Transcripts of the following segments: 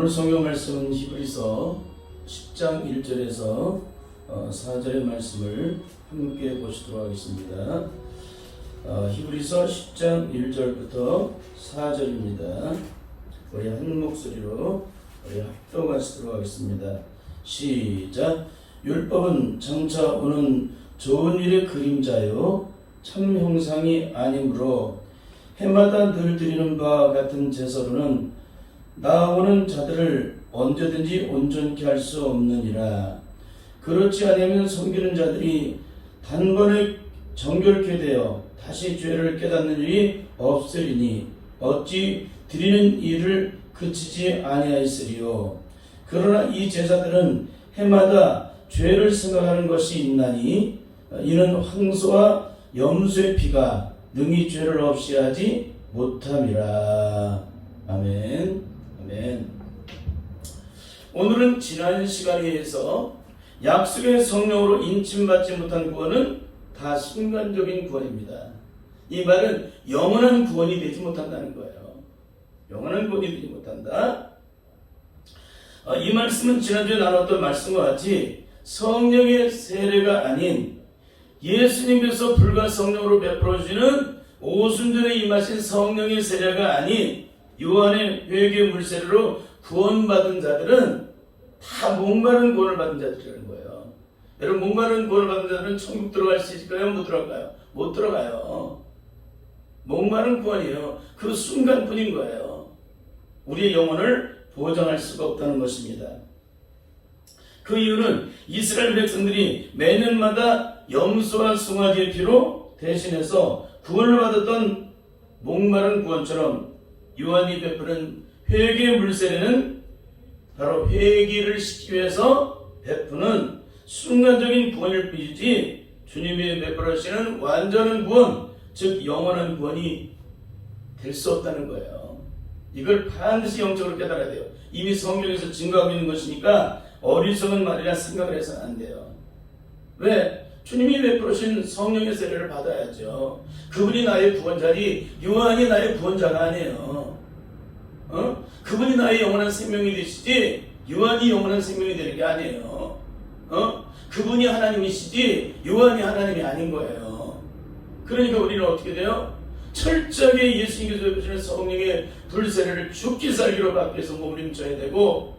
오늘 성경 말씀은 히브리서 10장 1절에서 4절의 말씀을 함께 보시도록 하겠습니다. 히브리서 10장 1절부터 4절입니다. 우리 한 목소리로 우리 합독하시도록 하겠습니다. 시작. 율법은 장차 오는 좋은 일의 그림자요 참 형상이 아니므로 해마다 늘 드리는 바와 같은 제사로는 나아오는 자들을 언제든지 온전케 할 수 없느니라. 그렇지 않으면 섬기는 자들이 단번에 정결케 되어 다시 죄를 깨닫는 일이 없으리니 어찌 드리는 일을 그치지 아니하였으리요. 그러나 이 제사들은 해마다 죄를 생각하는 것이 있나니 이는 황소와 염소의 피가 능히 죄를 없이 하지 못함이라. 아멘. 아멘. 오늘은 지난 시간에 의해서 약속의 성령으로 인침받지 못한 구원은 다 순간적인 구원입니다. 이 말은 영원한 구원이 되지 못한다는 거예요. 영원한 구원이 되지 못한다. 이 말씀은 지난주에 나눴던 말씀과 같이 성령의 세례가 아닌 예수님께서 불과 성령으로 베풀어주시는 오순절에 임하신 성령의 세례가 아닌 요한의 회개 물세례로 구원받은 자들은 다 목마른 구원을 받은 자들이라는 거예요. 여러분, 목마른 구원을 받은 자들은 천국 들어갈 수 있을까요? 못 들어갈까요? 못 들어가요. 목마른 구원이에요. 그 순간뿐인 거예요. 우리의 영혼을 보장할 수가 없다는 것입니다. 그 이유는 이스라엘 백성들이 매년마다 염소와 송아지의 피로 대신해서 구원을 받았던 목마른 구원처럼 요한이 베푸는 회개 물세례는 바로 회개를 시키기 위해서 베푸는 순간적인 구원일 뿐이지 주님이 베풀어주시는 완전한 구원, 즉 영원한 구원이 될 수 없다는 거예요. 이걸 반드시 영적으로 깨달아야 돼요. 이미 성경에서 증거하고 있는 것이니까 어리석은 말이라 생각을 해서는 안 돼요. 왜? 주님이 베풀어주신 성령의 세례를 받아야죠. 그분이 나의 구원자니 요한이 나의 구원자가 아니에요. 그분이 나의 영원한 생명이 되시지 요한이 영원한 생명이 되는 게 아니에요. 그분이 하나님이시지 요한이 하나님이 아닌 거예요. 그러니까 우리는 어떻게 돼요? 철저하게 예수님께서 베푸시는 성령의 불세례를 죽기 살기로 받기 위해서 몸부림쳐야 되고,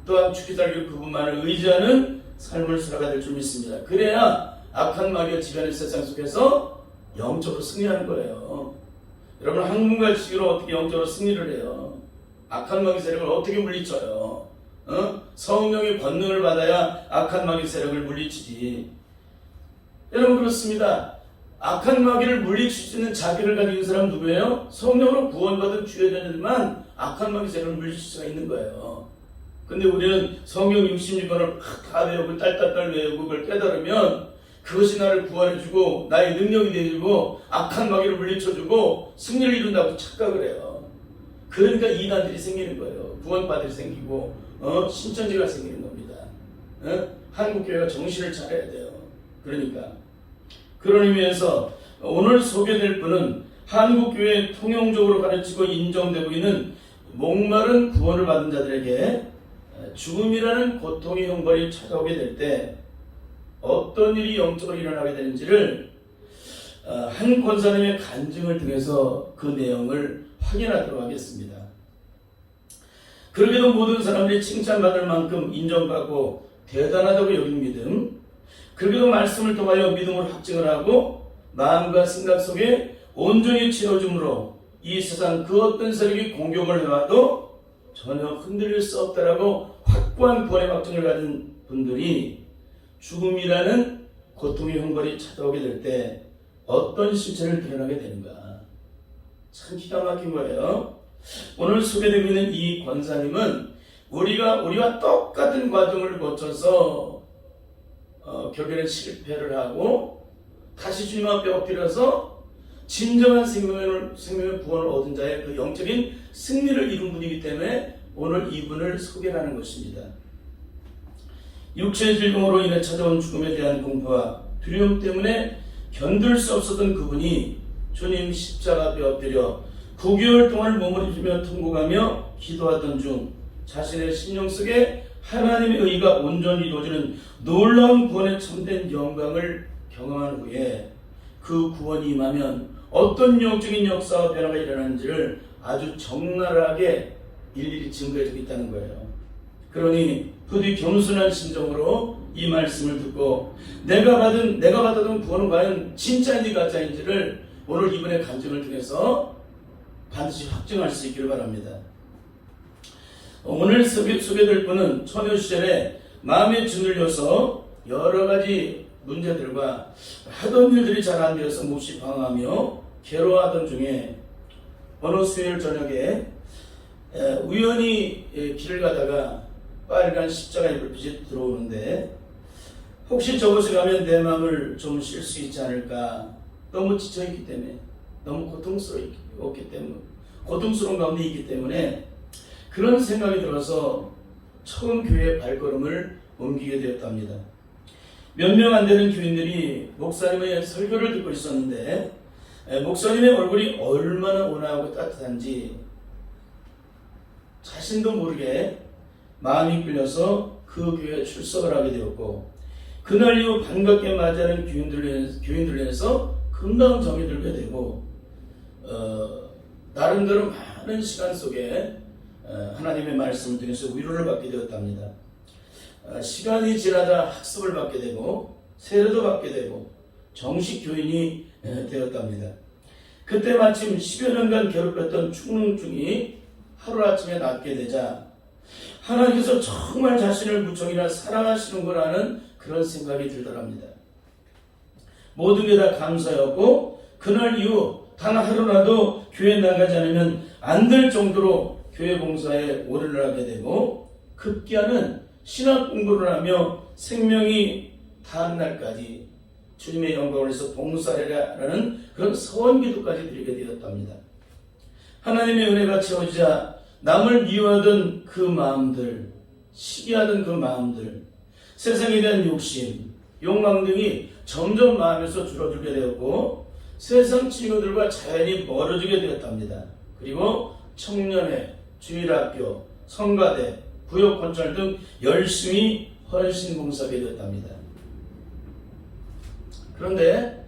또한 죽기 살기로 그분만을 의지하는 삶을 살아가야 될 줄 믿습니다. 그래야 악한 마귀가 지배하는 세상 속에서 영적으로 승리하는 거예요. 여러분, 학문과 지식으로 어떻게 영적으로 승리를 해요? 악한 마귀 세력을 어떻게 물리쳐요? 성령의 권능을 받아야 악한 마귀 세력을 물리치지. 여러분, 그렇습니다. 악한 마귀를 물리칠 수 있는 자기를 가진 사람 누구예요? 성령으로 구원받은 주의자들만 악한 마귀 세력을 물리칠 수가 있는 거예요. 근데 우리는 성경 66권을 다 외우고 딸딸딸 외우고 그걸 깨달으면 그것이 나를 구원해주고 나의 능력이 되어주고 악한 마귀를 물리쳐주고 승리를 이룬다고 착각을 해요. 그러니까 이단들이 생기는 거예요. 구원파들이 생기고 신천지가 생기는 겁니다. 한국교회가 정신을 차려야 돼요. 그러니까 그런 의미에서 오늘 소개될 분은 한국교회에 통용적으로 가르치고 인정되고 있는 목마른 구원을 받은 자들에게 죽음이라는 고통의 형벌이 찾아오게 될 때 어떤 일이 영적으로 일어나게 되는지를 한 권사님의 간증을 통해서 그 내용을 확인하도록 하겠습니다. 그러게도 모든 사람들이 칭찬받을 만큼 인정받고 대단하다고 여긴 믿음, 그러게도 말씀을 통하여 믿음으로 확증을 하고 마음과 생각 속에 온전히 채워줌으로 이 세상 그 어떤 세력이 공격을 해와도 전혀 흔들릴 수 없다라고 확고한 구원의 확증을 가진 분들이 죽음이라는 고통의 형벌이 찾아오게 될 때 어떤 실체를 드러나게 되는가, 참 기가 막힌 거예요. 오늘 소개되고 있는 이 권사님은 우리와 똑같은 과정을 거쳐서 결국에는 실패를 하고 다시 주님 앞에 엎드려서 진정한 생명의 구원을 얻은 자의 그 영적인 승리를 이룬 분이기 때문에 오늘 이분을 소개하는 것입니다. 육체의 질병으로 인해 찾아온 죽음에 대한 공포와 두려움 때문에 견딜 수 없었던 그분이 주님 십자가 앞에 엎드려 9개월 동안 몸을 힘주며 통곡하며 기도하던 중 자신의 심령 속에 하나님의 의가 온전히 이루어지는 놀라운 구원의 참된 영광을 경험한 후에 그 구원이 임하면 어떤 영적인 역사와 변화가 일어나는지를 아주 적나라하게 일일이 증거해주고 있다는 거예요. 그러니 부디 겸손한 심정으로 이 말씀을 듣고 내가 받았던 구원은 과연 진짜인지 가짜인지를 오늘 이번의 간증을 통해서 반드시 확증할 수 있기를 바랍니다. 오늘 소개될 분은 처녀 시절에 마음에 짓눌려서 여러 가지 문제들과 하던 일들이 잘 안 되어서 몹시 방황하며 괴로워하던 중에 어느 수요일 저녁에 우연히 길을 가다가 빨간 십자가의 불빛이 들어오는데 혹시 저곳에 가면 내 마음을 좀 쉴 수 있지 않을까. 너무 지쳐있기 때문에, 너무 고통스러운 가운데 있기 때문에 그런 생각이 들어서 처음 교회의 발걸음을 옮기게 되었답니다. 몇 명 안 되는 교인들이 목사님의 설교를 듣고 있었는데 목사님의 얼굴이 얼마나 온화하고 따뜻한지 자신도 모르게 마음이 끌려서 그 교회에 출석을 하게 되었고 그날 이후 반갑게 맞이하는 교인들로 인해서 금방 정이 들게 되고 나름대로 많은 시간 속에 하나님의 말씀을 통해서 위로를 받게 되었답니다. 시간이 지나다 학습을 받게 되고 세례도 받게 되고 정식 교인이 되었답니다. 그때 마침 10여 년간 괴롭혔던 축농증이 하루아침에 낫게 되자 하나님께서 정말 자신을 무척이나 사랑하시는 거라는 그런 생각이 들더랍니다. 모든 게 다 감사였고 그날 이후 단 하루라도 교회 나가지 않으면 안 될 정도로 교회 봉사에 오래를 하게 되고 급기야는 신학 공부를 하며 생명이 닿은 날까지 주님의 영광을 위해서 봉사를 하라는 그런 서원기도까지 드리게 되었답니다. 하나님의 은혜가 채워지자 남을 미워하던 그 마음들, 시기하던 그 마음들, 세상에 대한 욕심, 욕망 등이 점점 마음에서 줄어들게 되었고 세상 친구들과 자연히 멀어지게 되었답니다. 그리고 청년회, 주일학교, 성가대, 구역건설 등 열심히 헌신봉사하게 되었답니다. 그런데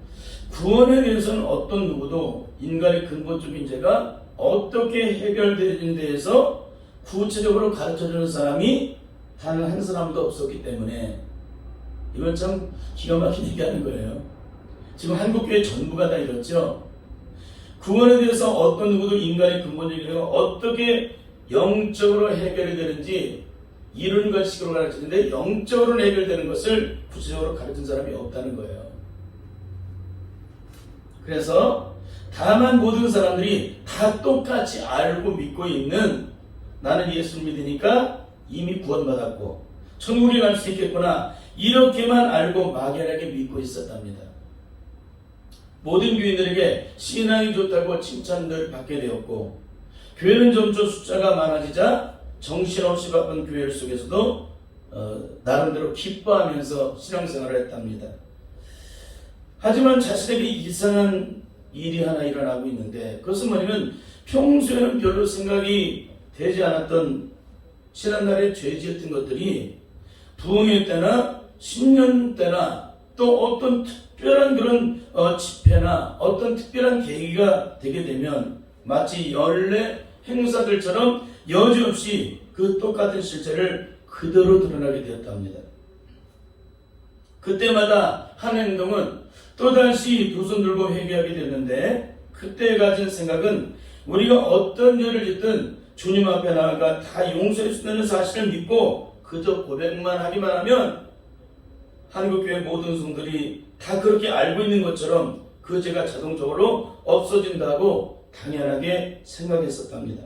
구원에 대해서는 어떤 누구도 인간의 근본적인 죄가 어떻게 해결되는 데에서 구체적으로 가르쳐주는 사람이 단 한 사람도 없었기 때문에 이건 참 기가 막힌 얘기하는 거예요. 지금 한국교회 전부가 다 이렇죠. 구원에 대해서 어떤 누구도 인간의 근본적인 죄가 어떻게 영적으로 해결이 되는지 이론과 식으로 가르치는데 영적으로 해결되는 것을 구체적으로 가르친 사람이 없다는 거예요. 그래서 다만 모든 사람들이 다 똑같이 알고 믿고 있는 나는 예수를 믿으니까 이미 구원받았고 천국에 갈 수 있겠구나 이렇게만 알고 막연하게 믿고 있었답니다. 모든 교인들에게 신앙이 좋다고 칭찬을 받게 되었고 교회는 점점 숫자가 많아지자 정신없이 바쁜 교회 속에서도 나름대로 기뻐하면서 신앙생활을 했답니다. 하지만 자신에게 이상한 일이 하나 일어나고 있는데 그것은 뭐냐면 평소에는 별로 생각이 되지 않았던 지난날의 죄 지었던 것들이 부흥회 때나 신년 때나 또 어떤 특별한 그런 집회나 어떤 특별한 계기가 되게 되면 마치 연례 행사들처럼 여지없이 그 똑같은 실체를 그대로 드러나게 되었답니다. 그때마다 한 행동은 또다시 두 손 들고 회개하게 됐는데 그때 가진 생각은 우리가 어떤 죄를 짓든 주님 앞에 나아가 다 용서해 준다는 사실을 믿고 그저 고백만 하기만 하면 한국교회 모든 성들이 다 그렇게 알고 있는 것처럼 그 죄가 자동적으로 없어진다고 당연하게 생각했었답니다.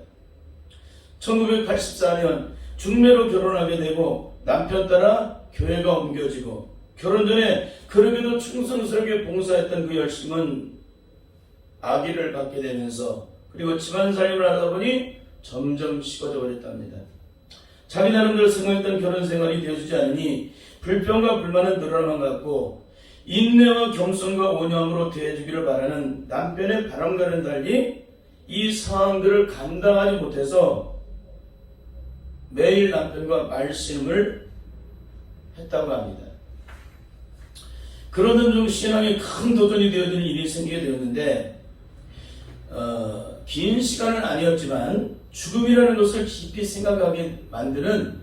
1984년 중매로 결혼하게 되고 남편 따라 교회가 옮겨지고 결혼 전에 그러게도 충성스럽게 봉사했던 그 열심은 아기를 갖게 되면서 그리고 집안살림을 하다 보니 점점 식어져 버렸답니다. 자기 나름대로 생각했던 결혼 생활이 되어주지 않으니 불평과 불만은 늘어나만 같고 인내와 겸손과 온유함으로 대해주기를 바라는 남편의 바람과는 달리 이 상황들을 감당하지 못해서 매일 남편과 말씀을 했다고 합니다. 그러던 중 신앙에 큰 도전이 되어지는 일이 생기게 되었는데 긴 시간은 아니었지만 죽음이라는 것을 깊이 생각하게 만드는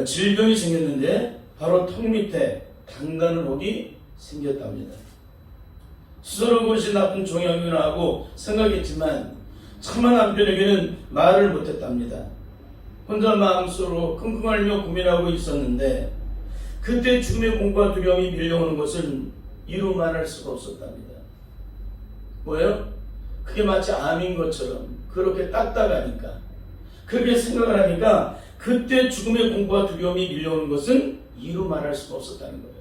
질병이 생겼는데 바로 턱 밑에 단단한 혹이 생겼답니다. 스스로 그것이 나쁜 종양이구나 하고 생각했지만 차마 남편에게는 말을 못했답니다. 혼자 마음속으로 끙끙 앓며 고민하고 있었는데 그때 죽음의 공포와 두려움이 밀려오는 것을 이루 말할 수가 없었답니다. 뭐예요? 그게 마치 암인 것처럼 그렇게 딱딱하니까 그렇게 생각을 하니까 그때 죽음의 공포와 두려움이 밀려오는 것은 이루 말할 수가 없었다는 거예요.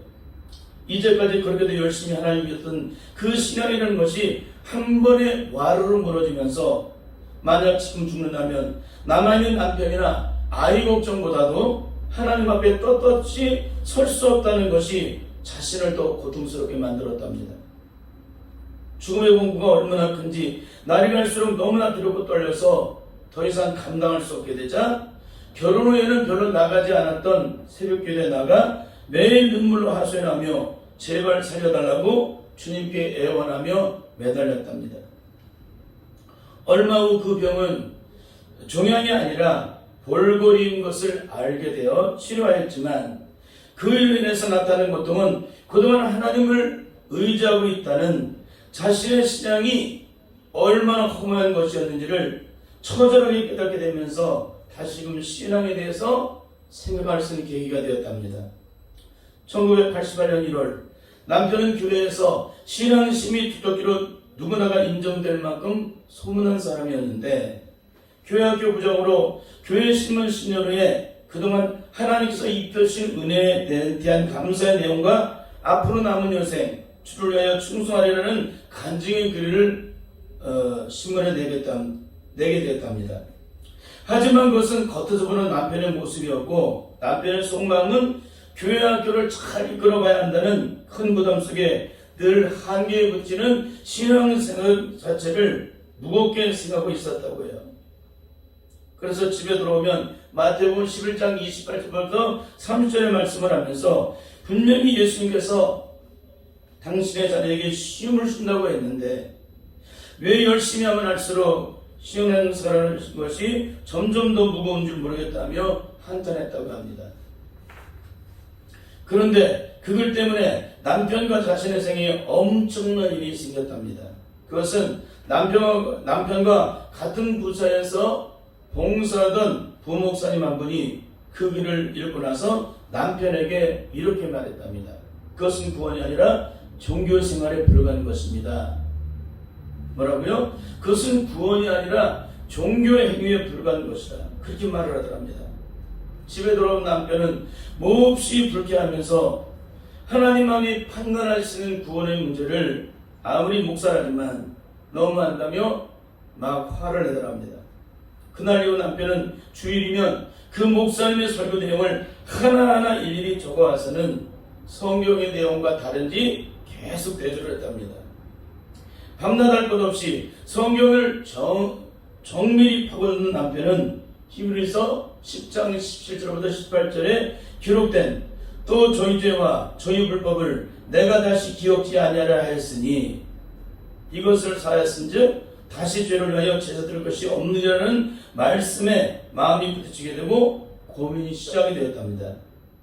이제까지 그렇게도 열심히 하나님 믿었던 그 신앙이라는 것이 한 번에 와르르 무너지면서 만약 지금 죽는다면 남아있는 남편이나 아이 걱정보다도 하나님 앞에 떳떳이 설 수 없다는 것이 자신을 더 고통스럽게 만들었답니다. 죽음의 공포가 얼마나 큰지 날이 갈수록 너무나 두렵고 떨려서 더 이상 감당할 수 없게 되자 결혼 후에는 별로 나가지 않았던 새벽기도에 나가 매일 눈물로 하소연하며 제발 살려달라고 주님께 애원하며 매달렸답니다. 얼마 후 그 병은 종양이 아니라 볼거리인 것을 알게 되어 치료하였지만 그로 인해서 나타난 고통은 그동안 하나님을 의지하고 있다는 자신의 신앙이 얼마나 허무한 것이었는지를 처절하게 깨닫게 되면서 다시금 신앙에 대해서 생각할 수 있는 계기가 되었답니다. 1988년 1월 남편은 교회에서 신앙심이 두텁기로 누구나가 인정될 만큼 소문난 사람이었는데 교회 학교 부장으로 교회 신문 신년회에 그동안 하나님께서 입혀주신 은혜에 대한 감사의 내용과 앞으로 남은 여생 주를 위하여 충성하리라는 간증의 글을 신문에 내게 되었답니다. 하지만 그것은 겉에서 보는 남편의 모습이었고 남편의 속마음은 교회 학교를 잘 이끌어가야 한다는 큰 부담 속에 늘 한계에 부딪히는 신앙생활 자체를 무겁게 생각하고 있었다고 해요. 그래서 집에 들어오면 마태복음 11장 28절부터 30절의 말씀을 하면서 분명히 예수님께서 당신의 자녀에게 시험을 준다고 했는데 왜 열심히 하면 할수록 시험하는 것이 점점 더 무거운 줄 모르겠다며 한탄했다고 합니다. 그런데 그것 때문에 남편과 자신의 생에 엄청난 일이 생겼답니다. 그것은 남편과 같은 부서에서 봉사하던 부목사님 한 분이 그 길을 잃고 나서 남편에게 이렇게 말했답니다. 그것은 구원이 아니라 종교생활에 불과한 것입니다. 뭐라고요? 그것은 구원이 아니라 종교의 행위에 불과한 것이다. 그렇게 말을 하더랍니다. 집에 돌아온 남편은 몹시 불쾌하면서 하나님만이 판단하시는 구원의 문제를 아무리 목사라지만 너무한다며 막 화를 내더랍니다. 그날 이후 남편은 주일이면 그 목사님의 설교 내용을 하나하나 일일이 적어와서는 성경의 내용과 다른지 계속 대조를 했답니다. 밤낮 할 것 없이 성경을 정밀히 파고드는 남편은 히브리서 10장 17절부터 18절에 기록된 또 저희 죄와 저희 불법을 내가 다시 기억지 아니하라 하였으니 이것을 사하였은즉 다시 죄를 위하여 제사 드릴 것이 없느냐는 말씀에 마음이 부딪히게 되고 고민이 시작이 되었답니다.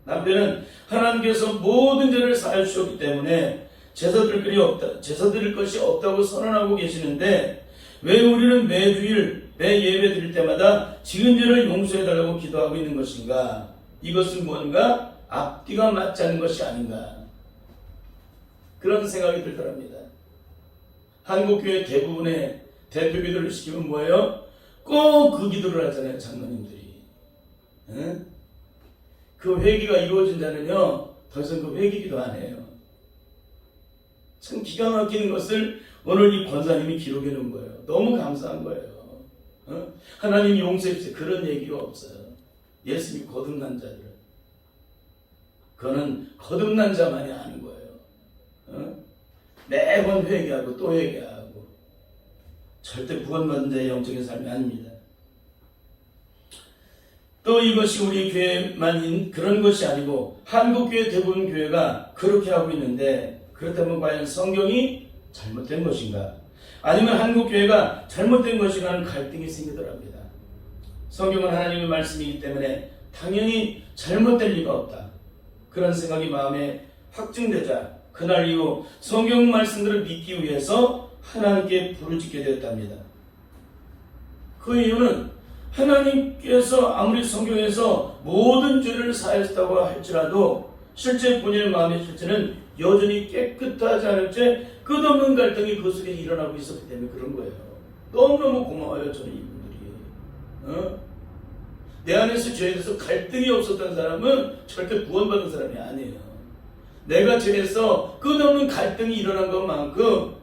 남편은 하나님께서 모든 죄를 사하여 주셨기 때문에 제사 드릴 것이 없다고 선언하고 계시는데 왜 우리는 매주일 매 예배 드릴 때마다 지은 죄를 용서해달라고 기도하고 있는 것인가? 이것은 뭔가 앞뒤가 맞지 않는 것이 아닌가? 그런 생각이 들더랍니다. 한국교회 대부분의 대표 기도를 시키면 뭐예요? 꼭 그 기도를 하잖아요, 장로님들이. 응? 그 회개가 이루어진 자는요, 더 이상 그 회개 기도 안 해요. 참 기가 막히는 것을 오늘 이 권사님이 기록해 놓은 거예요. 너무 감사한 거예요. 어? 하나님 용서해 주세요. 그런 얘기가 없어요. 예수님이 거듭난 자들. 그거는 거듭난 자만이 아는 거예요. 어? 매번 회개하고 또 회개하고. 절대 구원받은 자의 영적인 삶이 아닙니다. 또 이것이 우리 교회만인 그런 것이 아니고 한국교회 대부분 교회가 그렇게 하고 있는데, 그렇다면 과연 성경이 잘못된 것인가? 아니면 한국교회가 잘못된 것인가 하는 갈등이 생기더랍니다. 성경은 하나님의 말씀이기 때문에 당연히 잘못될 리가 없다, 그런 생각이 마음에 확증되자 그날 이후 성경 말씀들을 믿기 위해서 하나님께 부르짖게 되었답니다. 그 이유는 하나님께서 아무리 성경에서 모든 죄를 사하셨다고 할지라도 실제 본인의 마음의 실체는 여전히 깨끗하지 않을 채 끝없는 갈등이 그 속에 일어나고 있었기 때문에 그런 거예요. 너무너무 고마워요, 저는 이분들이. 내 안에서 죄에 대해서 갈등이 없었던 사람은 절대 구원받은 사람이 아니에요. 내가 죄에서 끝없는 갈등이 일어난 것만큼,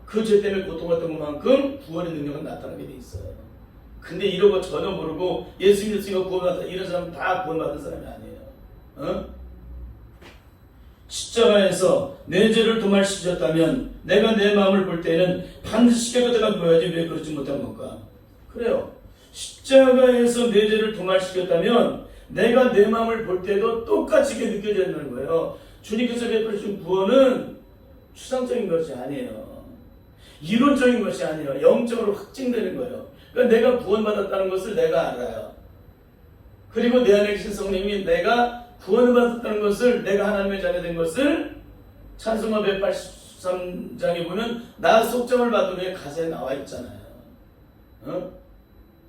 그 죄 때문에 고통받던 것만큼 구원의 능력은 나타나게 돼 있어요. 근데 이런 거 전혀 모르고 예수 믿으니까 구원받았다, 이런 사람은 다 구원받은 사람이 아니에요. 십자가에서 내 죄를 도말시켰다면 내가 내 마음을 볼 때는 반드시 깨끗하게 보여야지 왜 그러지 못한 건가? 그래요. 십자가에서 내 죄를 도말시켰다면 내가 내 마음을 볼 때도 똑같이 느껴져야 되는 거예요. 주님께서 베푸신 구원은 추상적인 것이 아니에요. 이론적인 것이 아니에요. 영적으로 확증되는 거예요. 그러니까 내가 구원받았다는 것을 내가 알아요. 그리고 내 안에 계신 성령님이 내가 구원을 받았다는 것을, 내가 하나님의 자녀된 것을 찬송가 183장에 보면 나 속정을 받은 후에 가사에 나와 있잖아요.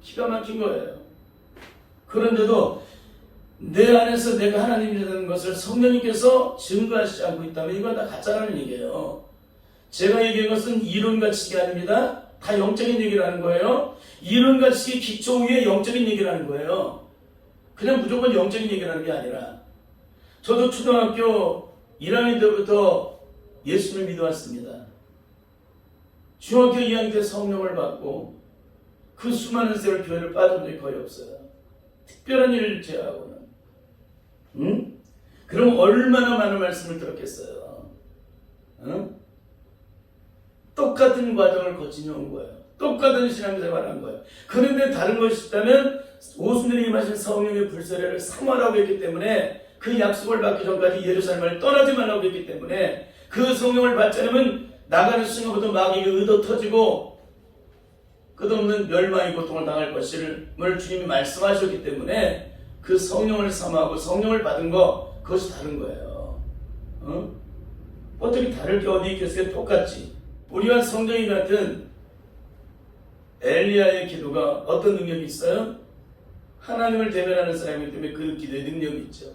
기가 막힌 거예요. 그런데도 내 안에서 내가 하나님이라는 것을 성령님께서 증거하시지 않고 있다면 이건 다 가짜라는 얘기예요. 제가 얘기한 것은 이론가치가 아닙니다. 다 영적인 얘기를 하는 거예요. 이론가치 기초 위에 영적인 얘기를 하는 거예요. 그냥 무조건 영적인 얘기를 하는 게 아니라, 저도 초등학교 1학년 때부터 예수를 믿어왔습니다. 중학교 2학년 때 성령을 받고 그 수많은 세월 교회를 빠진 적이 거의 없어요. 특별한 일을 제외하고는. 그럼 얼마나 많은 말씀을 들었겠어요. 똑같은 과정을 거치며 온 거예요. 똑같은 신앙생활을 한 거예요. 그런데 다른 것이 있다면 오순절이 임하신 성령의 불세례를 사모하라고 했기 때문에, 그 약속을 받기 전까지 예루살렘을 떠나지 말라고 했기 때문에, 그 성령을 받지 않으면 나가는 순간부터 마귀가 의도 터지고 끝없는 멸망의 고통을 당할 것을 주님이 말씀하셨기 때문에 그 성령을 사모하고 성령을 받은 거, 그것이 다른 거예요. 어떻게 다를 게 어디 있겠어요? 똑같지. 우리와 성령이 같은 엘리야의 기도가 어떤 능력이 있어요? 하나님을 대면하는 사람이기 때문에 그 기도의 능력이 있죠.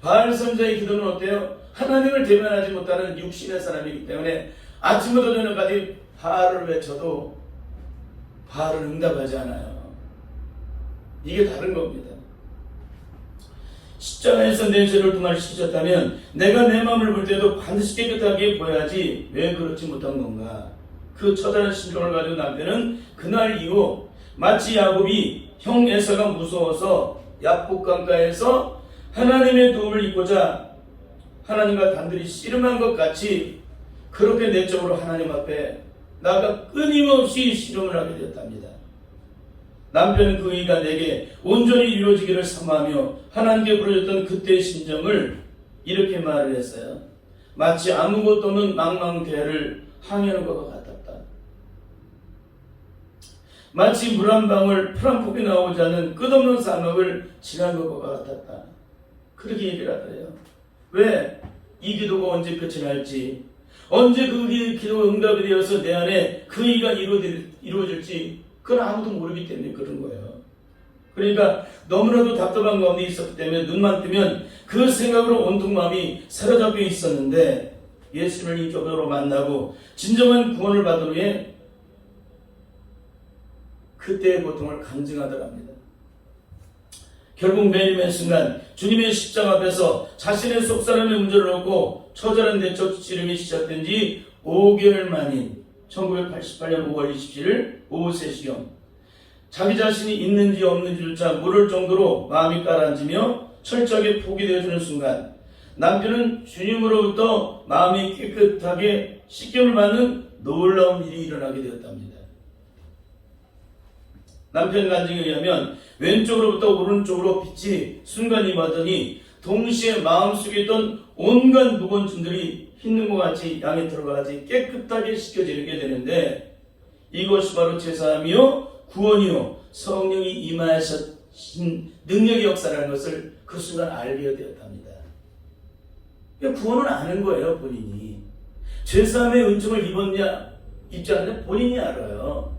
바알 선지자의 기도는 어때요? 하나님을 대면하지 못하는 육신의 사람이기 때문에 아침부터 저녁까지 바알을 외쳐도 바알은 응답하지 않아요. 이게 다른 겁니다. 십자가에서 내 죄를 도말시키셨다면 내가 내 마음을 볼 때도 반드시 깨끗하게 보여야지 왜 그렇지 못한 건가? 그 처절한 심정을 가지고 남편은 그날 이후 마치 야곱이 형 에사가 무서워서 야복강가에서 하나님의 도움을 입고자 하나님과 단둘이 씨름한 것 같이 그렇게 내적으로 하나님 앞에 나가 끊임없이 씨름을 하게 되었답니다. 남편은 그 의가 내게 온전히 이루어지기를 사모하며 하나님께 부르짖던 그때의 심정을 이렇게 말을 했어요. 마치 아무것도 없는 망망대해를 항해하는 것과 같았다. 마치 물 한 방울 풀 한 폭이 나오지 않는 끝없는 사막을 지난 것과 같았다. 그렇게 얘기를 하더래요. 왜? 이 기도가 언제 끝이 날지, 언제 그 기도가 응답이 되어서 내 안에 그 의가 이루어질지 그건 아무도 모르기 때문에 그런 거예요. 그러니까 너무나도 답답한 가운데 있었기 때문에 눈만 뜨면 그 생각으로 온통 마음이 사로잡혀 있었는데, 예수를 인격적으로 만나고 진정한 구원을 받은 후에 그때의 고통을 간증하더랍니다. 결국 매일매일 순간 주님의 십자가 앞에서 자신의 속사람의 문제를 놓고 처절한 내적 치름이 시작된 지 5개월 만인 1988년 5월 27일 오후 3시경 자기 자신이 있는지 없는지조차 모를 정도로 마음이 가라앉으며 철저하게 포기되어주는 순간, 남편은 주님으로부터 마음이 깨끗하게 씻김을 받는 놀라운 일이 일어나게 되었답니다. 남편 간증에 의하면 왼쪽으로부터 오른쪽으로 빛이 순간 임하더니 동시에 마음속에 있던 온갖 무건증들이 흰눈과 같이 양의 털과 같이 깨끗하게 씻겨지게 되는데 이것이 바로 제사함이요 구원이요 성령이 임하신 능력의 역사라는 것을 그 순간 알게 되었답니다. 구원은 아는 거예요. 본인이 제사함의 은총을 입었냐 입지 않냐 본인이 알아요.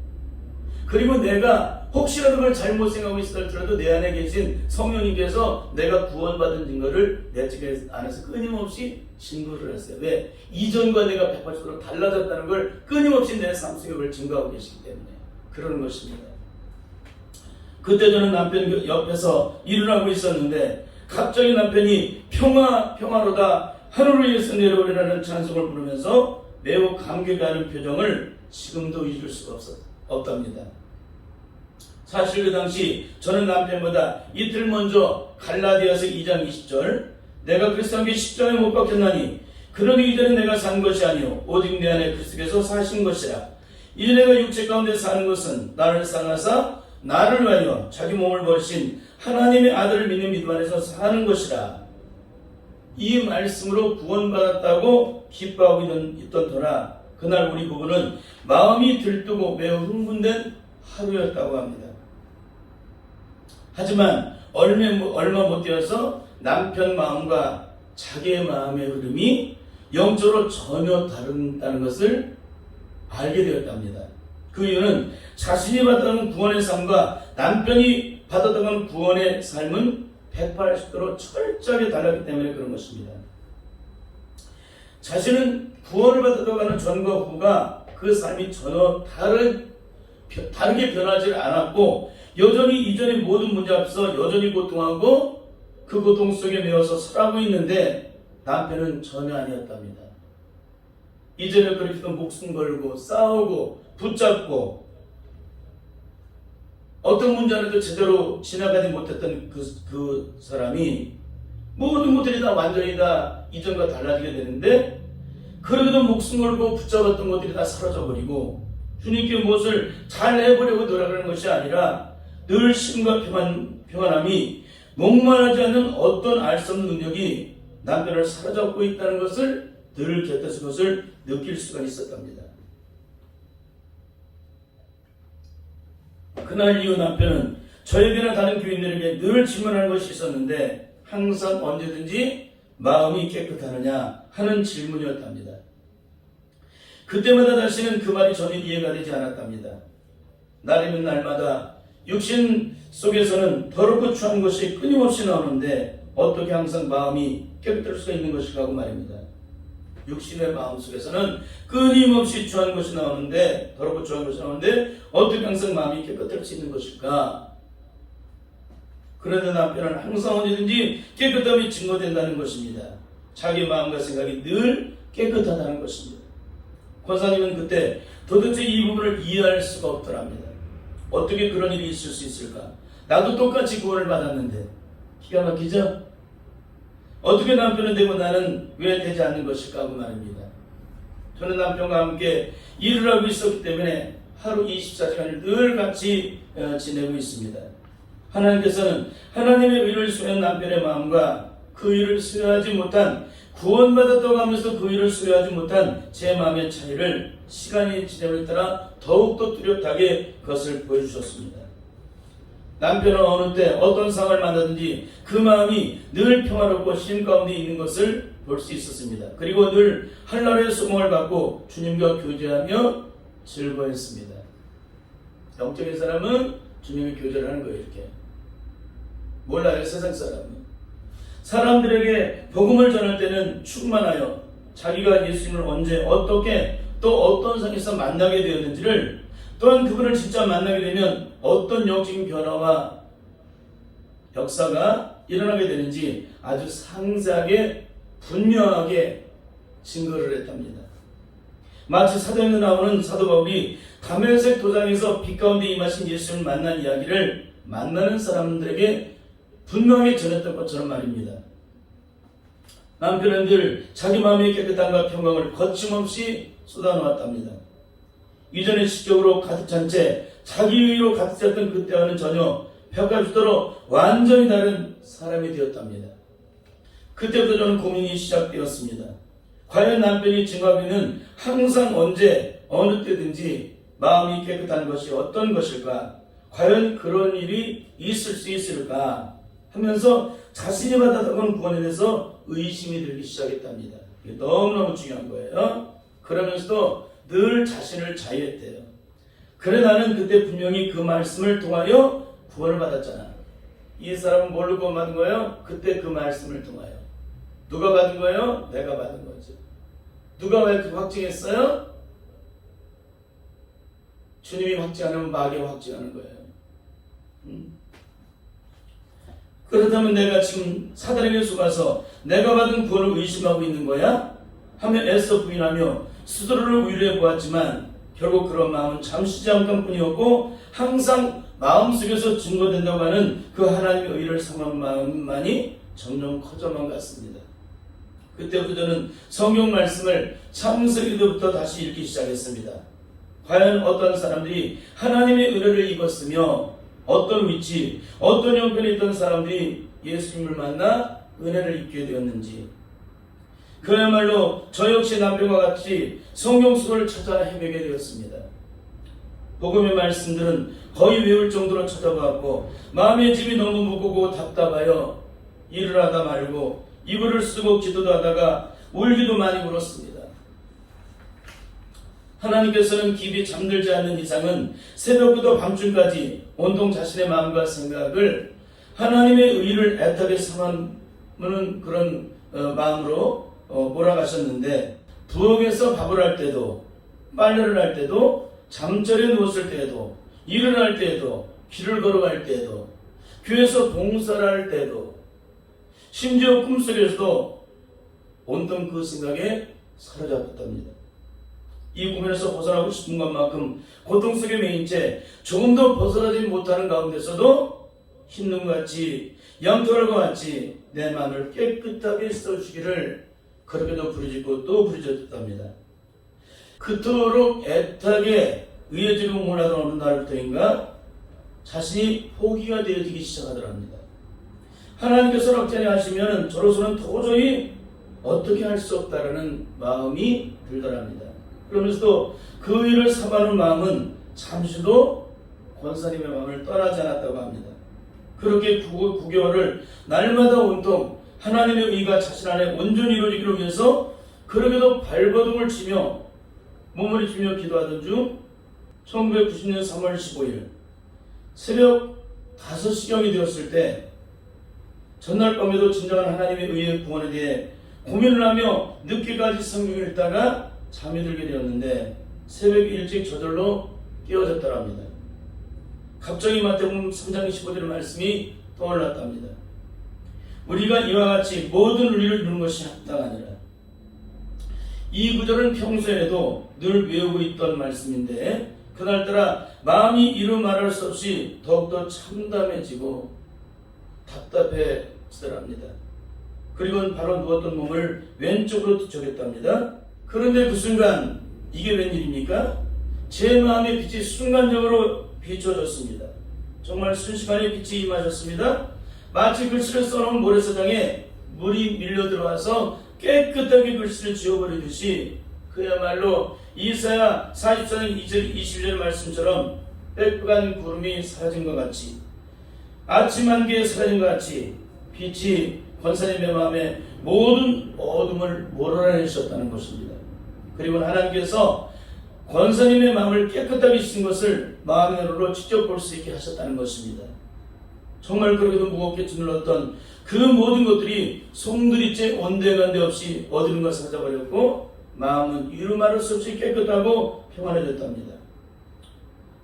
그리고 내가 혹시라도 그걸 잘못 생각하고 있을지라도 내 안에 계신 성령님께서 내가 구원받은 증거를 내 측에 안에서 끊임없이 증거를 했어요. 왜? 이전과 내가 180도로 달라졌다는 걸 끊임없이 내 삶 속에 그걸 증거하고 계시기 때문에 그러는 것입니다. 그때 저는 남편 옆에서 일을 하고 있었는데 갑자기 남편이 평화로다 하늘을 위해서 내려오리라는 찬송을 부르면서 매우 감격하는 표정을 지금도 잊을 수가 없답니다. 사실 그 당시 저는 남편보다 이틀 먼저 갈라디아서 2장 20절 내가 그리스도와 함께 십자가에 못 박혔나니 그러니 이제는 내가 산 것이 아니요 오직 내 안에 그리스도께서 사신 것이라. 이제 내가 육체 가운데 사는 것은 나를 사랑하사 나를 위하여 자기 몸을 버리신 하나님의 아들을 믿는 믿음 안에서 사는 것이라. 이 말씀으로 구원받았다고 기뻐하고 있던 터라 그날 우리 부부는 마음이 들뜨고 매우 흥분된 하루였다고 합니다. 하지만 얼마 못 되어서 남편 마음과 자기의 마음의 흐름이 영적으로 전혀 다르다는 것을 알게 되었답니다. 그 이유는 자신이 받았던 구원의 삶과 남편이 받았던 구원의 삶은 180도로 철저하게 달랐기 때문에 그런 것입니다. 자신은 구원을 받았다고 하는 전과 후가 그 삶이 전혀 다르게 변하지 않았고 여전히 이전의 모든 문제 앞에서 여전히 고통하고 그 고통 속에 매여서 살아가고 있는데 남편은 전혀 아니었답니다. 이전에 그렇게 목숨 걸고 싸우고 붙잡고 어떤 문제라도 제대로 지나가지 못했던 그 사람이 모든 것들이 다 완전히 다 이전과 달라지게 되는데 그러고도 목숨 걸고 붙잡았던 것들이 다 사라져버리고 주님께 무엇을 잘 해보려고 노력하는 것이 아니라 늘 쉼과 평안함이 목말하지 않는 어떤 알 수 없는 능력이 남편을 사로잡고 있다는 것을 늘 곁에서 그것을 느낄 수가 있었답니다. 그날 이후 남편은 저에게나 다른 교인들에게 늘 질문하는 것이 있었는데 항상 언제든지 마음이 깨끗하느냐 하는 질문이었답니다. 그때마다 다시는 그 말이 전혀 이해가 되지 않았답니다. 날이면 날마다 육신 속에서는 더럽고 추한 것이 끊임없이 나오는데 어떻게 항상 마음이 깨끗할 수가 있는 것일까 하고 말입니다. 육신의 마음 속에서는 끊임없이 추한 것이 나오는데 더럽고 추한 것이 나오는데 어떻게 항상 마음이 깨끗할 수 있는 것일까? 그런데 남편은 항상 언제든지 깨끗함이 증거된다는 것입니다. 자기 마음과 생각이 늘 깨끗하다는 것입니다. 권사님은 그때 도대체 이 부분을 이해할 수가 없더랍니다. 어떻게 그런 일이 있을 수 있을까? 나도 똑같이 구원을 받았는데 기가 막히죠? 어떻게 남편은 되고 나는 왜 되지 않는 것일까 하고 말입니다. 저는 남편과 함께 일을 하고 있었기 때문에 하루 24시간을 늘 같이 지내고 있습니다. 하나님께서는 하나님의 의를 수여한 남편의 마음과 그 의를 수여하지 못한 구원받았다고 하면서 그 일을 수여하지 못한 제 마음의 차이를 시간이 지남에 따라 더욱더 뚜렷하게 그것을 보여주셨습니다. 남편은 어느 때 어떤 상황을 만나든지 그 마음이 늘 평화롭고 쉼 가운데 있는 것을 볼 수 있었습니다. 그리고 늘 한날의 소망을 갖고 주님과 교제하며 즐거워했습니다. 영적인 사람은 주님의 교제를 하는 거예요. 이렇게 몰라요. 세상 사람은 사람들에게 복음을 전할 때는 충만하여 자기가 예수님을 언제 어떻게 또 어떤 상에서 만나게 되었는지를 또한 그분을 진짜 만나게 되면 어떤 영적인 변화와 역사가 일어나게 되는지 아주 상세하게 분명하게 증거를 했답니다. 마치 사도행전에 나오는 사도 바울이 다메섹 도장에서 빛 가운데 임하신 예수님을 만난 이야기를 만나는 사람들에게 분명하게 전했던 것처럼 말입니다. 남편은 늘 자기 마음의 깨끗함과 평강을 거침없이 쏟아놓았답니다. 이전에 시적으로 가득 찬 채 자기로 가득 찼던 그때와는 전혀 벽값이도록 완전히 다른 사람이 되었답니다. 그때부터 저는 고민이 시작되었습니다. 과연 남편이 증거하기는 항상 언제 어느 때든지 마음이 깨끗한 것이 어떤 것일까? 과연 그런 일이 있을 수 있을까? 하면서 자신이 받았던 구원에 대해서 의심이 들기 시작했답니다. 이게 너무너무 중요한 거예요. 그러면서도 늘 자신을 자유했대요. 그래 나는 그때 분명히 그 말씀을 통하여 구원을 받았잖아. 이 사람은 뭘로 구원받은 거예요? 그때 그 말씀을 통하여. 누가 받은 거예요? 내가 받은 거죠. 누가 왜 그 확증했어요? 주님이 확증 안 하면 마귀가 확증하는 거예요. 그렇다면 내가 지금 사단에게 속아서 내가 받은 구원을 의심하고 있는 거야? 하며 애써 부인하며 스스로를 위로해 보았지만 결국 그런 마음은 잠시 잠깐뿐이었고 항상 마음속에서 증거된다고 하는 그 하나님의 의를 상한 마음만이 점점 커져만 갔습니다. 그때부터 저는 성경 말씀을 창세기부터 다시 읽기 시작했습니다. 과연 어떤 사람들이 하나님의 은혜를 입었으며 어떤 위치, 어떤 형편에 있던 사람들이 예수님을 만나 은혜를 입게 되었는지, 그야말로 저 역시 남편과 같이 성경 속을 찾아 헤매게 되었습니다. 복음의 말씀들은 거의 외울 정도로 찾아봤고 마음의 짐이 너무 무겁고 답답하여 일을 하다 말고 이불을 쓰고 기도도 하다가 울기도 많이 울었습니다. 하나님께서는 깊이 잠들지 않는 이상은 새벽부터 밤중까지 온통 자신의 마음과 생각을 하나님의 의를 애타게 삼는 그런 마음으로 몰아가셨는데, 부엌에서 밥을 할 때도, 빨래를 할 때도, 잠자리에 누웠을 때에도, 일을 할 때에도, 길을 걸어갈 때에도, 교회에서 봉사를 할 때도, 심지어 꿈속에서도 온통 그 생각에 사로잡혔답니다. 이 고민에서 벗어나고 싶은 것만큼 고통 속에 매인 채 조금 더 벗어나지 못하는 가운데서도 흰눈같이 양털과 같이 내 마음을 깨끗하게 써주기를 그렇게도 부르짖고 또 부르짖었답니다. 그토록 애타게 의해지고 몰아던 어느 날부터인가 자신이 포기가 되어지기 시작하더랍니다. 하나님께서 억제하게 하시면 저로서는 도저히 어떻게 할 수 없다라는 마음이 들더랍니다. 그러면서도 그 일을 삼하는 마음은 잠시도 권사님의 마음을 떠나지 않았다고 합니다. 그렇게 9개월을 날마다 온통 하나님의 의가 자신 안에 온전히 이루어지기를 위해서 그러게도 발버둥을 치며 몸부림치며 기도하던 중 1990년 3월 15일 새벽 5시경이 되었을 때 전날 밤에도 진정한 하나님의 의의 구원에 대해 고민을 하며 늦게까지 성경을 읽다가 잠이 들게 되었는데 새벽 일찍 저절로 깨어졌더랍니다. 갑자기 마태복음 3장 15절의 말씀이 떠올랐답니다. 우리가 이와 같이 모든 의를 이루는 것이 합당하니라. 이 구절은 평소에도 늘 외우고 있던 말씀인데 그날따라 마음이 이루 말할 수 없이 더욱더 참담해지고 답답해지더랍니다. 그리고 바로 누웠던 몸을 왼쪽으로 뒤척였답니다. 그런데 그 순간 이게 웬일입니까? 제 마음의 빛이 순간적으로 비춰졌습니다. 정말 순식간에 빛이 임하셨습니다. 마치 글씨를 써놓은 모래사장에 물이 밀려 들어와서 깨끗하게 글씨를 지워버리듯이 그야말로 이사야 44장 2절 22절 말씀처럼 빽빽한 구름이 사라진 것 같이 아침 안개에 사라진 것 같이 빛이 권사님의 마음에 모든 어둠을 몰아내셨다는 것입니다. 그리고 하나님께서 권사님의 마음을 깨끗하게 씻은 것을 마음의 눈으로 직접 볼 수 있게 하셨다는 것입니다. 정말 그렇게도 무겁게 짓눌렀던 그 모든 것들이 송두리째 온데간데 없이 어디론가 사라져버렸고 마음은 이루 말할 수 없이 깨끗하고 평안해졌답니다.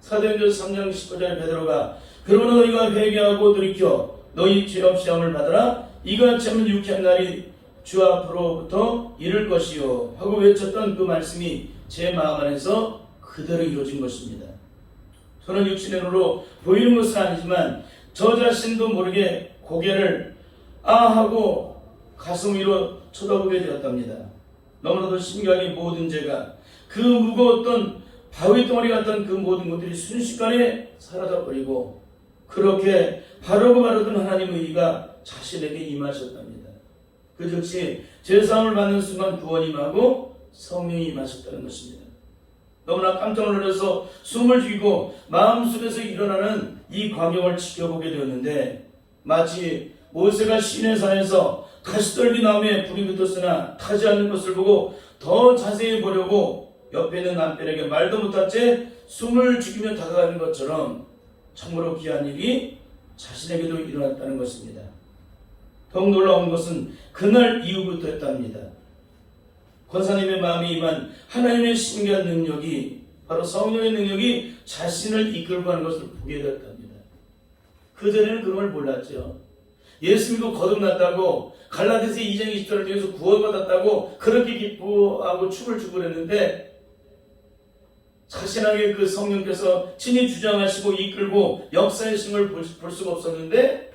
사도행전 3장 19절에 베드로가 그러나 너희가 회개하고 돌이켜 너희 죄 없이 함을 받으라. 이같이 하면 유쾌한 날이 주 앞으로부터 이를 것이요 하고 외쳤던 그 말씀이 제 마음 안에서 그대로 이루어진 것입니다. 저는 육신의 눈으로 보이는 것은 아니지만 저 자신도 모르게 고개를 하고 가슴 위로 쳐다보게 되었답니다. 너무나도 신기하게 모든 죄가 그 무거웠던 바위 덩어리 같던 그 모든 것들이 순식간에 사라져버리고 그렇게 바르고 바르던 하나님의 의가 자신에게 임하셨답니다. 그 즉시 제사함을 받는 순간 구원이 임하고 성령이 임하셨다는 것입니다. 너무나 깜짝 놀라서 숨을 죽이고 마음속에서 일어나는 이 광경을 지켜보게 되었는데 마치 모세가 시내산에서 가시떨기 나무에 불이 붙었으나 타지 않는 것을 보고 더 자세히 보려고 옆에 있는 남편에게 말도 못한 채 숨을 죽이며 다가가는 것처럼 참으로 귀한 일이 자신에게도 일어났다는 것입니다. 더욱 놀라운 것은 그날 이후부터였답니다. 권사님의 마음에 임한 하나님의 신기한 능력이 바로 성령의 능력이 자신을 이끌고 하는 것을 보게 되었답니다. 그전에는 그런 걸 몰랐죠. 예수 믿고 거듭났다고 갈라디아서 2장 20절을 통해서 구원받았다고 그렇게 기뻐하고 춤을 추고 그랬는데 자신에게 그 성령께서 친히 주장하시고 이끌고 역사하심을 볼 수가 없었는데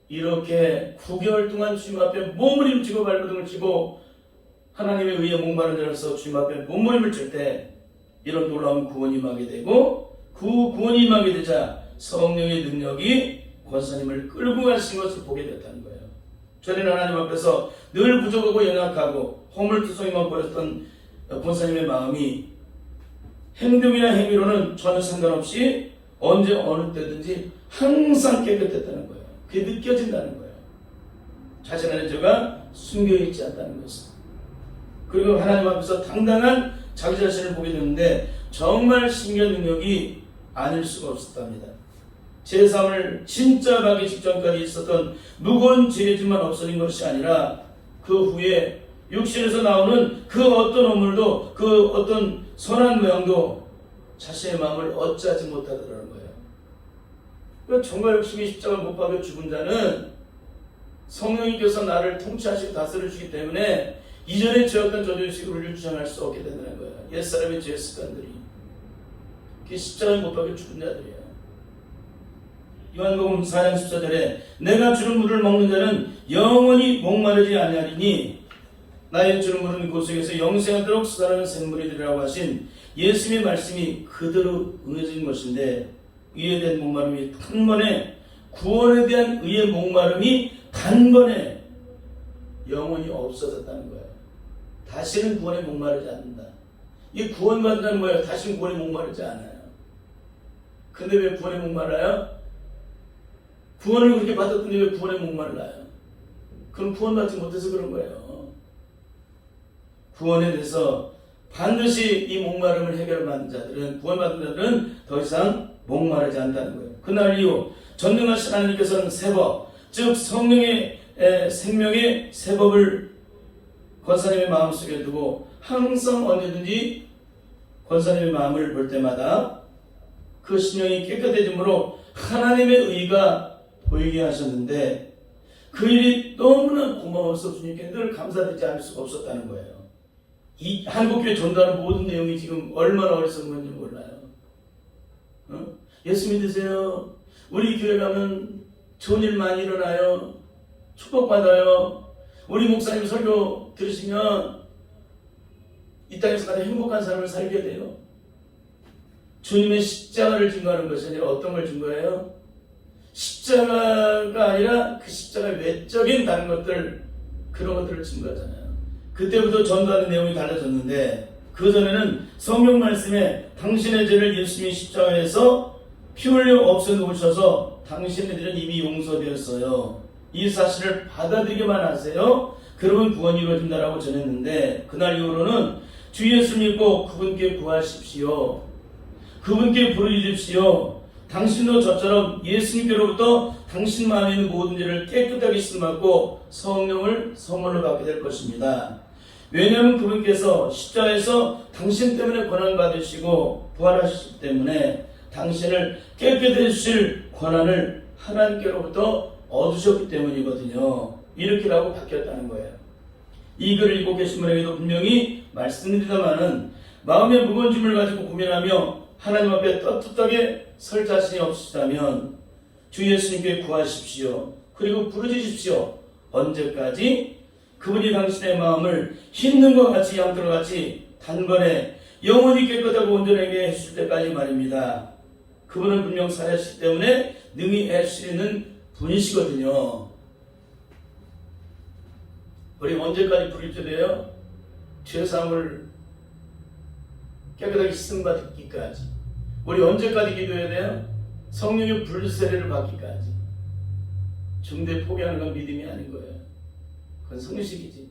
이렇게 9개월 동안 주님 앞에 몸부림치고 발버둥을 치고 하나님의 의에 목마른 자로서 주님 앞에 몸부림을 칠 때 이런 놀라운 구원이 임하게 되고 그 구원이 임하게 되자 성령의 능력이 권사님을 끌고 가신 것을 보게 됐다는 거예요. 전에는 하나님 앞에서 늘 부족하고 연약하고 허물투성이만 보였던 권사님의 마음이 행동이나 행위로는 전혀 상관없이 언제 어느 때든지 항상 깨끗했다는 거예요. 그게 느껴진다는 거예요. 자신 안에 죄가 숨겨있지 않다는 것은. 그리고 하나님 앞에서 당당한 자기 자신을 보게 되는데 정말 신기한 능력이 아닐 수가 없었답니다. 제3을 진짜 받기 직전까지 있었던 무거운 죄지만 없어진 것이 아니라 그 후에 육신에서 나오는 그 어떤 어물도 그 어떤 선한 모양도 자신의 마음을 어찌하지 못하더라는 거예요. 정말 열심히 십자가를 못 박여 죽은 자는 성령님께서 나를 통치하시고 다스려주기 때문에 이전에 죄였던 저주의식을 우리를 주장할 수 없게 된다는 거예요. 옛사람의 죄 습관들이. 그게 십자가를 못 박여 죽은 자들이에요. 요한복음 4장 14절에 내가 주는 물을 먹는 자는 영원히 목마르지 아니하리니 나의 주는 물은 그 속에서 영생하도록 솟아나는 샘물이 되리라고 하신 예수님의 말씀이 그대로 응해진 것인데 의에 대한 목마름이 단번에 구원에 대한 의의 목마름이 단번에 영원히 없어졌다는 거예요. 다시는 구원에 목마르지 않는다. 이 구원받는다는 거예요. 다시는 구원에 목마르지 않아요. 근데 왜 구원에 목말라요? 구원을 그렇게 받았더니 왜 구원에 목말라요? 그럼 구원받지 못해서 그런 거예요. 구원에 대해서 반드시 이 목마름을 해결받는 자들은, 구원받은 자들은 더 이상 목마르지 않다는 거예요. 그날 이후 전능하신 하나님께서는 세법, 즉 성령의 생명의 세법을 권사님의 마음속에 두고 항상 언제든지 권사님의 마음을 볼 때마다 그 심령이 깨끗해지므로 하나님의 의가 보이게 하셨는데 그 일이 너무나 고마워서 주님께 늘 감사드리지 않을 수가 없었다는 거예요. 이 한국교회 전도하는 모든 내용이 지금 얼마나 어리석은 건지 몰라요. 예수 믿으세요. 우리 교회 가면 좋은 일 많이 일어나요. 축복받아요. 우리 목사님 설교 들으시면 이 땅에서 가장 행복한 삶을 살게 돼요. 주님의 십자가를 증거하는 것이 아니라 어떤 걸 증거해요? 십자가가 아니라 그 십자가의 외적인 다른 것들, 그런 것들을 증거하잖아요. 그때부터 전도하는 내용이 달라졌는데 그전에는 성경 말씀에 당신의 죄를 예수님이 십자가에서 피 흘려 없애놓으셔서 당신의 죄는 이미 용서되었어요. 이 사실을 받아들이기만 하세요. 그러면 구원이 이루어진다라고 전했는데 그날 이후로는 주 예수 믿고 그분께 구하십시오. 그분께 부르짖으십시오. 당신도 저처럼 예수님께로부터 당신 마음에 있는 모든 죄를 깨끗하게 씻음받고 성령을 선물로 받게 될 것입니다. 왜냐하면 그분께서 십자가에서 당신 때문에 권한 받으시고 부활하셨기 때문에 당신을 깨끗해 주실 권한을 하나님께로부터 얻으셨기 때문이거든요. 이렇게라고 바뀌었다는 거예요. 이 글을 읽고 계신 분에게도 분명히 말씀드리다마는 마음의 무거운 짐을 가지고 고민하며 하나님 앞에 떳떳하게 설 자신이 없으시다면 주 예수님께 구하십시오. 그리고 부르짖으십시오. 언제까지? 그분이 당신의 마음을 흰 눈과 같이 양털과 같이 단번에 영원히 깨끗하고 온전하게 해주실 때까지 말입니다. 그분은 분명 살아계시기 때문에 능히 해주시는 분이시거든요. 우리 언제까지 부르짖어야 죄사함을 깨끗하게 씻음받기까지. 우리 언제까지 기도해야 돼요? 성령의 불세례를 받기까지. 중대 포기하는 건 믿음이 아닌 거예요. 그건 성식이지.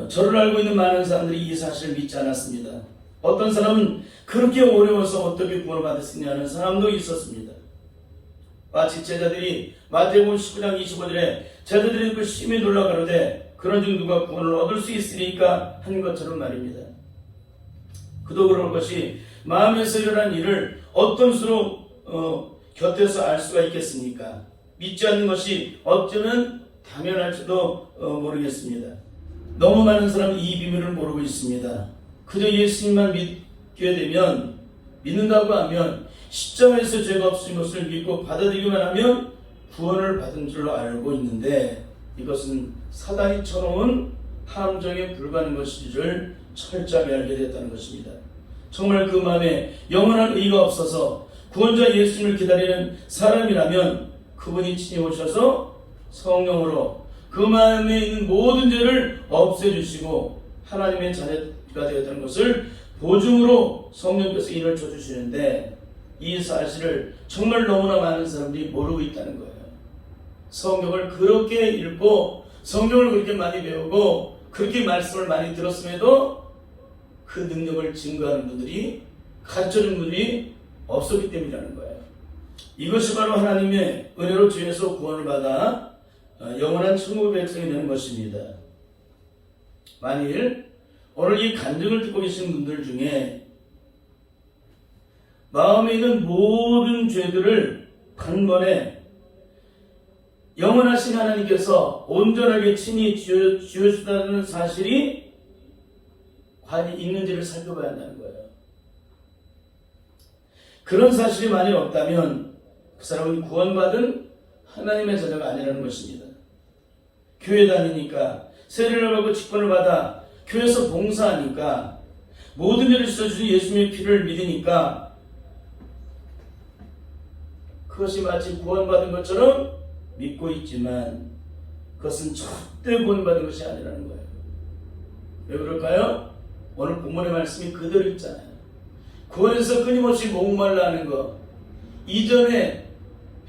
저를 알고 있는 많은 사람들이 이 사실을 믿지 않았습니다. 어떤 사람은 그렇게 어려워서 어떻게 구원을 받을 수 있냐는 사람도 있었습니다. 마치 제자들이 마태복음 19장 25절에 제자들이 그 심히 놀라 가로되 그런 중 누가 구원을 얻을 수 있으리까 한 것처럼 말입니다. 그도 그럴 것이 마음에서 일어난 일을 어떤 수로 곁에서 알 수가 있겠습니까? 믿지 않는 것이 어쩌면 당연할지도 모르겠습니다. 너무 많은 사람은 이 비밀을 모르고 있습니다. 그저 예수님만 믿게 되면, 믿는다고 하면 십자가에서 죄가 없으신 것을 믿고 받아들이기만 하면 구원을 받은 줄로 알고 있는데, 이것은 사단이 쳐놓은 함정에 불과한 것인지를 철저하게 알게 됐다는 것입니다. 정말 그 마음에 영원한 의가 없어서 구원자 예수님을 기다리는 사람이라면 그분이 친히 오셔서 성령으로 그 마음에 있는 모든 죄를 없애주시고 하나님의 자녀가 되었다는 것을 보증으로 성령께서 인을 쳐주시는데, 이 사실을 정말 너무나 많은 사람들이 모르고 있다는 거예요. 성경을 그렇게 읽고 성경을 그렇게 많이 배우고 그렇게 말씀을 많이 들었음에도 그 능력을 증거하는 분들이, 가르쳐주는 분들이 없었기 때문이라는 거예요. 이것이 바로 하나님의 은혜로 죄에서 구원을 받아 영원한 천국 백성이 되는 것입니다. 만일 오늘 이 간증을 듣고 계신 분들 중에 마음에 있는 모든 죄들을 단번에 영원하신 하나님께서 온전하게 친히 지어주셨다는 사실이 과연 있는지를 살펴봐야 한다는 거예요. 그런 사실이 만일 없다면 그 사람은 구원받은 하나님의 자녀가 아니라는 것입니다. 교회 다니니까, 세례를 받고 직분을 받아 교회에서 봉사하니까, 모든 죄를 씻어주신 예수님의 피를 믿으니까 그것이 마치 구원받은 것처럼 믿고 있지만 그것은 절대 구원받은 것이 아니라는 거예요. 왜 그럴까요? 오늘 본문의 말씀이 그대로 있잖아요. 구원에서 끊임없이 목말라 하는 것, 이전에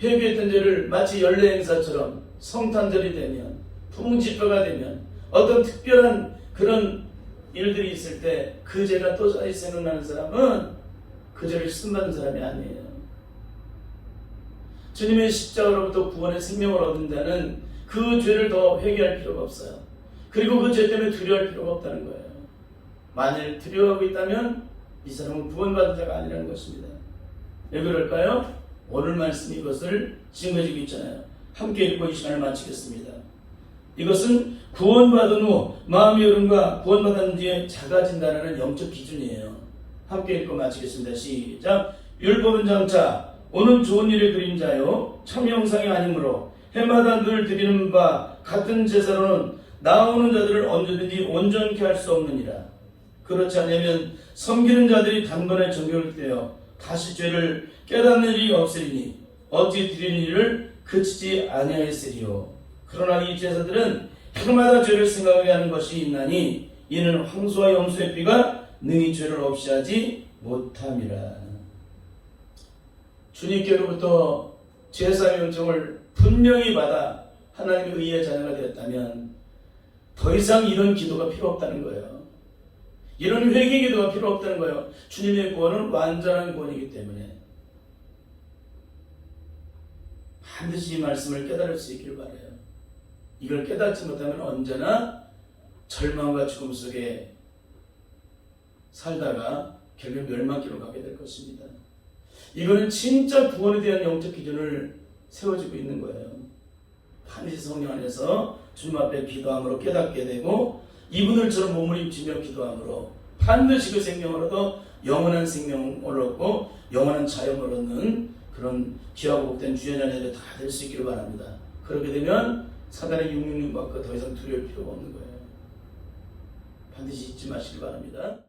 회개했던 죄를 마치 연례 행사처럼 성탄절이 되면, 부흥집회가 되면, 어떤 특별한 그런 일들이 있을 때 그 죄가 또 다시 생각나는 사람은 그 죄를 씻음받은 사람이 아니에요. 주님의 십자가로부터 구원의 생명을 얻는다는 그 죄를 더 회개할 필요가 없어요. 그리고 그 죄 때문에 두려워할 필요가 없다는 거예요. 만일 두려워하고 있다면 이 사람은 구원받은 자가 아니라는 것입니다. 왜 그럴까요? 오늘 말씀이 이것을 증거해주고 있잖아요. 함께 읽고 이 시간을 마치겠습니다. 이것은 구원받은 후 마음의 여름과 구원받은 뒤에 작아진다는 영적 기준이에요. 함께 읽고 마치겠습니다. 시작. 율법은 장차 오는 좋은 일의 그림자요 참 형상이 아니므로 해마다 늘 드리는 바 같은 제사로는 나오는 자들을 언제든지 온전케 할 수 없느니라. 그렇지 않으면 섬기는 자들이 단번에 정결되어 다시 죄를 깨닫는 일이 없으리니 어찌 드리는 일을 그치지 아니하였으리요. 그러나 이 제사들은 해마다 죄를 생각하게 하는 것이 있나니 이는 황소와 염소의 피가 능히 죄를 없이 하지 못함이라. 주님께로부터 제사의 요청을 분명히 받아 하나님의 의의 자녀가 되었다면 더 이상 이런 기도가 필요 없다는 거예요. 이런 회개 기도가 필요 없다는 거예요. 주님의 구원은 완전한 구원이기 때문에 반드시 이 말씀을 깨달을 수 있길 바라요. 이걸 깨닫지 못하면 언제나 절망과 죽음 속에 살다가 결국 멸망길로 가게 될 것입니다. 이거는 진짜 구원에 대한 영적 기준을 세워주고 있는 거예요. 반드시 성령 안에서 주님 앞에 기도함으로 깨닫게 되고 이분들처럼 몸부림치며 기도함으로 반드시 그 생명을 얻어 영원한 생명을 얻고 영원한 자유를 얻는 그런 귀하고 복된 주의 자녀들이 다 될 수 있기를 바랍니다. 그렇게 되면 사단의 육육육박과 더 이상 두려울 필요가 없는 거예요. 반드시 잊지 마시기 바랍니다.